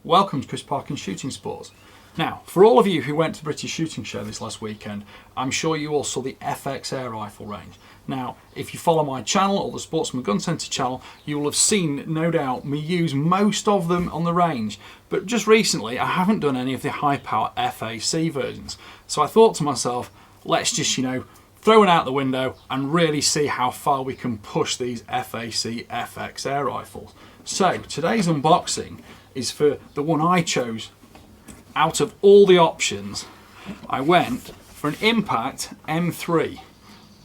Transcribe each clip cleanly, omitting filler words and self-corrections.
Welcome to Chris Parkin's Shooting Sports. Now, for all of you who went to the British Shooting Show this last weekend, I'm sure you all saw the FX air rifle range. Now, if you follow my channel or the Sportsman Gun Centre channel, you will have seen, no doubt, me use most of them on the range. But just recently, I haven't done any of the high-power FAC versions. So I thought to myself, let's just, throw it out the window and really see how far we can push these FAC FX air rifles. So, today's unboxing is for the one I chose. Out of all the options, I went for an Impact M3,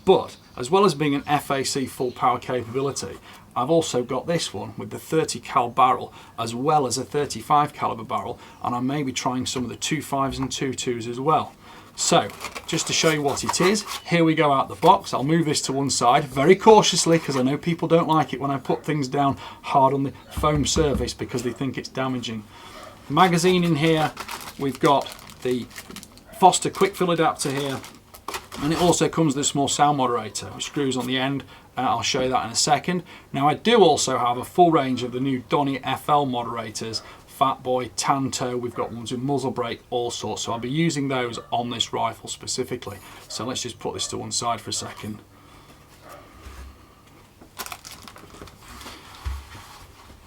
but as well as being an FAC full power capability, I've also got this one with the 30 cal barrel as well as a 35 caliber barrel, and I may be trying some of the 2.5s and 2.2s as well. So, just to show you what it is, here we go out the box. I'll move this to one side very cautiously because I know people don't like it when I put things down hard on the foam surface because they think it's damaging. The magazine in here, we've got the Foster quick fill adapter here, and it also comes with a small sound moderator which screws on the end. I'll show you that in a second. Now I do also have a full range of the new Donny FL moderators, Fat Boy, Tanto, we've got ones with muzzle brake, all sorts, so I'll be using those on this rifle specifically. So let's just put this to one side for a second.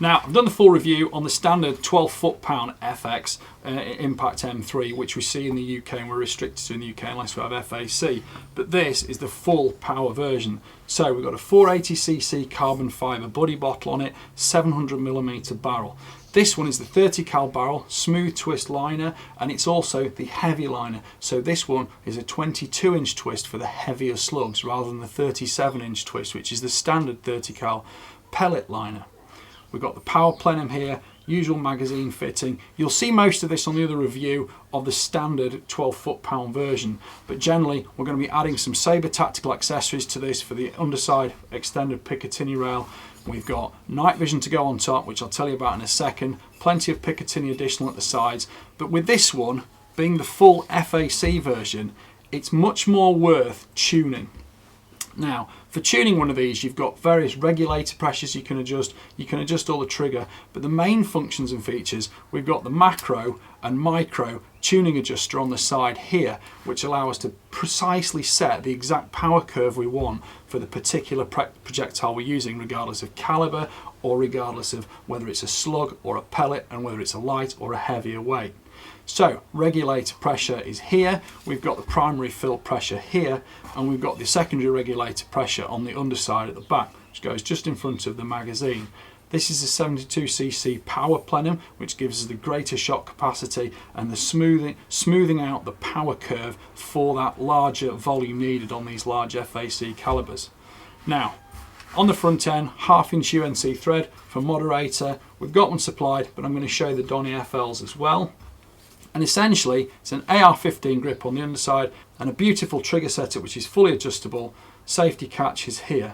Now, I've done the full review on the standard 12 foot-pound FX Impact M3, which we see in the UK, and we're restricted to in the UK unless we have FAC. But this is the full power version. So we've got a 480cc carbon fibre buddy bottle on it, 700mm barrel. This one is the 30 cal barrel, smooth twist liner, and it's also the heavy liner. So this one is a 22-inch twist for the heavier slugs rather than the 37-inch twist, which is the standard 30 cal pellet liner. We've got the power plenum here, usual magazine fitting. You'll see most of this on the other review of the standard 12 foot-pound version, but generally we're going to be adding some Sabre tactical accessories to this for the underside extended Picatinny rail. We've got night vision to go on top, which I'll tell you about in a second, plenty of Picatinny additional at the sides, but with this one being the full FAC version, it's much more worth tuning. Now, for tuning one of these, you've got various regulator pressures you can adjust all the trigger, but the main functions and features, we've got the macro and micro tuning adjuster on the side here, which allow us to precisely set the exact power curve we want for the particular projectile we're using, regardless of caliber or regardless of whether it's a slug or a pellet and whether it's a light or a heavier weight. So, regulator pressure is here, we've got the primary fill pressure here, and we've got the secondary regulator pressure on the underside at the back, which goes just in front of the magazine. This is the 72cc power plenum, which gives us the greater shot capacity and the smoothing out the power curve for that larger volume needed on these large FAC calibers. Now, on the front end, 1/2 inch UNC thread for moderator. We've got one supplied, but I'm going to show the Donny FLs as well. And essentially, it's an AR-15 grip on the underside and a beautiful trigger setup which is fully adjustable. Safety catch is here.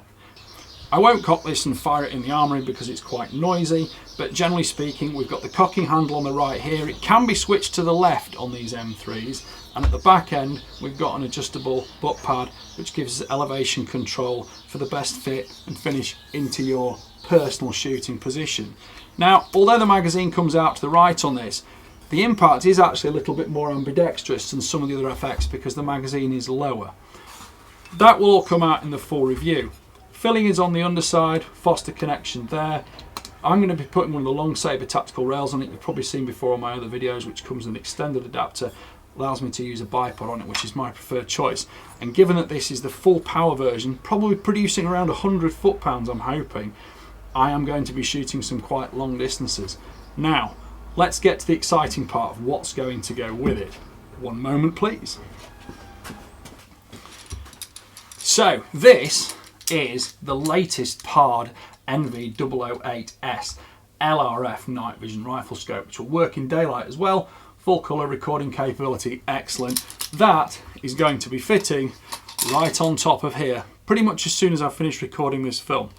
I won't cock this and fire it in the armoury because it's quite noisy, but generally speaking, we've got the cocking handle on the right here. It can be switched to the left on these M3s, and at the back end, we've got an adjustable butt pad which gives us elevation control for the best fit and finish into your personal shooting position. Now, although the magazine comes out to the right on this, the Impact is actually a little bit more ambidextrous than some of the other FX because the magazine is lower. That will all come out in the full review. Filling is on the underside, Foster connection there. I'm going to be putting one of the long Sabre tactical rails on it. You've probably seen before on my other videos, which comes with an extended adapter. Allows me to use a bipod on it, which is my preferred choice. And given that this is the full power version, probably producing around 100 foot-pounds I'm hoping, I am going to be shooting some quite long distances. Now, let's get to the exciting part of what's going to go with it. One moment, please. So, this is the latest PARD NV008S LRF night vision rifle scope, which will work in daylight as well. Full colour recording capability, excellent. That is going to be fitting right on top of here, pretty much as soon as I've finished recording this film.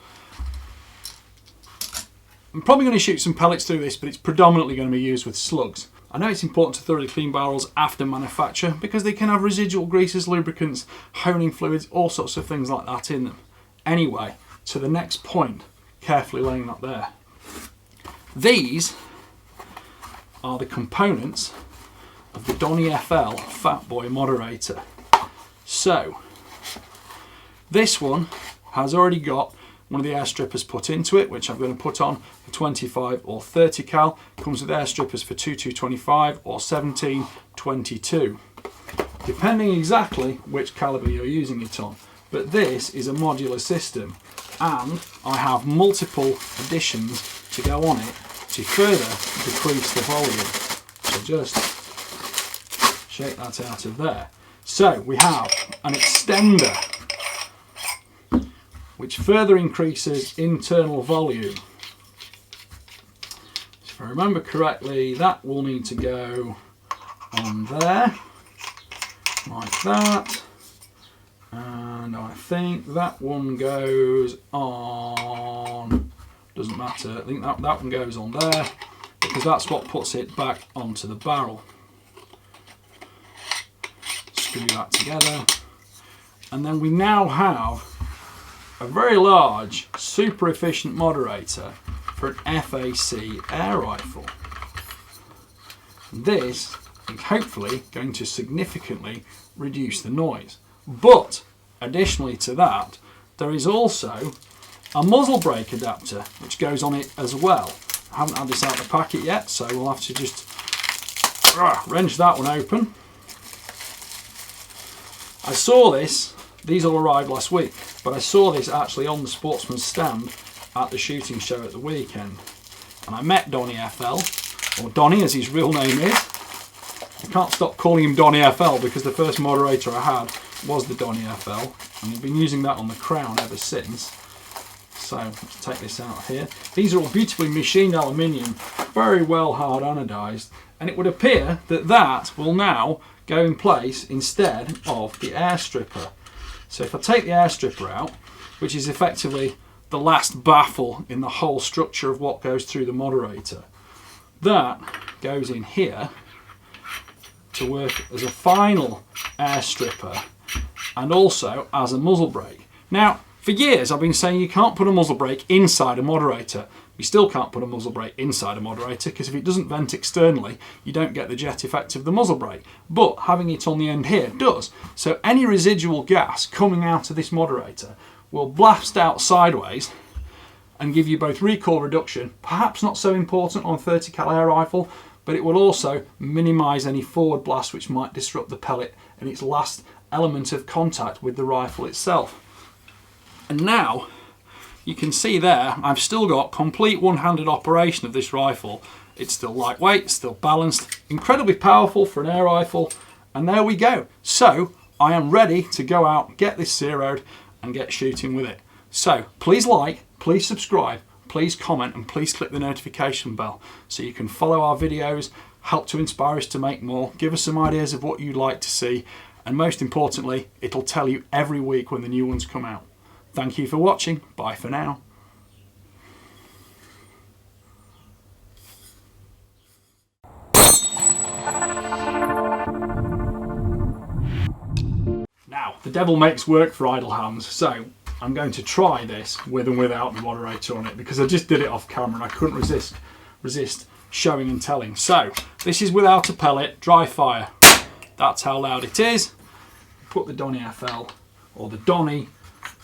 I'm probably going to shoot some pellets through this, but it's predominantly going to be used with slugs. I know it's important to thoroughly clean barrels after manufacture because they can have residual greases, lubricants, honing fluids, all sorts of things like that in them. Anyway, to the next point, carefully laying that there. These are the components of the Donny FL Fat Boy moderator. So, this one has already got one of the air strippers put into it, which I'm going to put on for 25 or 30 cal. Comes with air strippers for 2225 or 1722, depending exactly which calibre you're using it on. But this is a modular system, and I have multiple additions to go on it to further decrease the volume. So just shake that out of there. So we have an extender which further increases internal volume. If I remember correctly, that will need to go on there, like that. And I think that one goes on, doesn't matter, I think that one goes on there, because that's what puts it back onto the barrel. Screw that together. And then we now have a very large, super efficient moderator for an FAC air rifle. This is hopefully going to significantly reduce the noise. But additionally to that, there is also a muzzle brake adapter which goes on it as well. I haven't had this out of the packet yet, so we'll have to just wrench that one open. I saw this, these all arrived last week, but I saw this actually on the Sportsman's stand at the shooting show at the weekend. And I met Donny FL, or Donny as his real name is. I can't stop calling him Donny FL because the first moderator I had was the Donny FL, and we've been using that on the Crown ever since. So let's take this out here. These are all beautifully machined aluminium, very well hard anodised, and it would appear that that will now go in place instead of the air stripper. So if I take the air stripper out, which is effectively the last baffle in the whole structure of what goes through the moderator, that goes in here to work as a final air stripper and also as a muzzle brake. Now, for years I've been saying you can't put a muzzle brake inside a moderator. You still can't put a muzzle brake inside a moderator because if it doesn't vent externally, you don't get the jet effect of the muzzle brake. But having it on the end here does. So any residual gas coming out of this moderator will blast out sideways and give you both recoil reduction, perhaps not so important on a 30 cal air rifle, but it will also minimise any forward blast which might disrupt the pellet in its last element of contact with the rifle itself. And now you can see there I've still got complete one-handed operation of this rifle. It's still lightweight, still balanced, incredibly powerful for an air rifle, and there we go. So I am ready to go out, get this zeroed and get shooting with it. So please like, please subscribe, please comment, and please click the notification bell so you can follow our videos, help to inspire us to make more, give us some ideas of what you'd like to see, and most importantly, it'll tell you every week when the new ones come out. Thank you for watching. Bye for now. Now, the devil makes work for idle hands, so I'm going to try this with and without the moderator on it because I just did it off camera and I couldn't resist showing and telling. So, this is without a pellet, dry fire. That's how loud it is. Put the Donny FL, or the Donny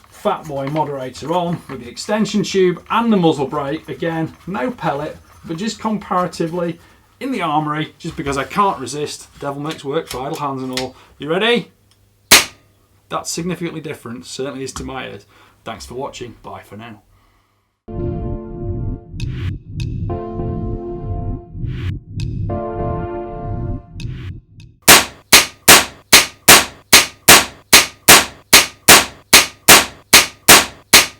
Fat Boy moderator on with the extension tube and the muzzle brake. Again, no pellet, but just comparatively in the armoury, just because I can't resist. Devil makes work for idle hands and all. You ready? That's significantly different, certainly is to my ears. Thanks for watching. Bye for now.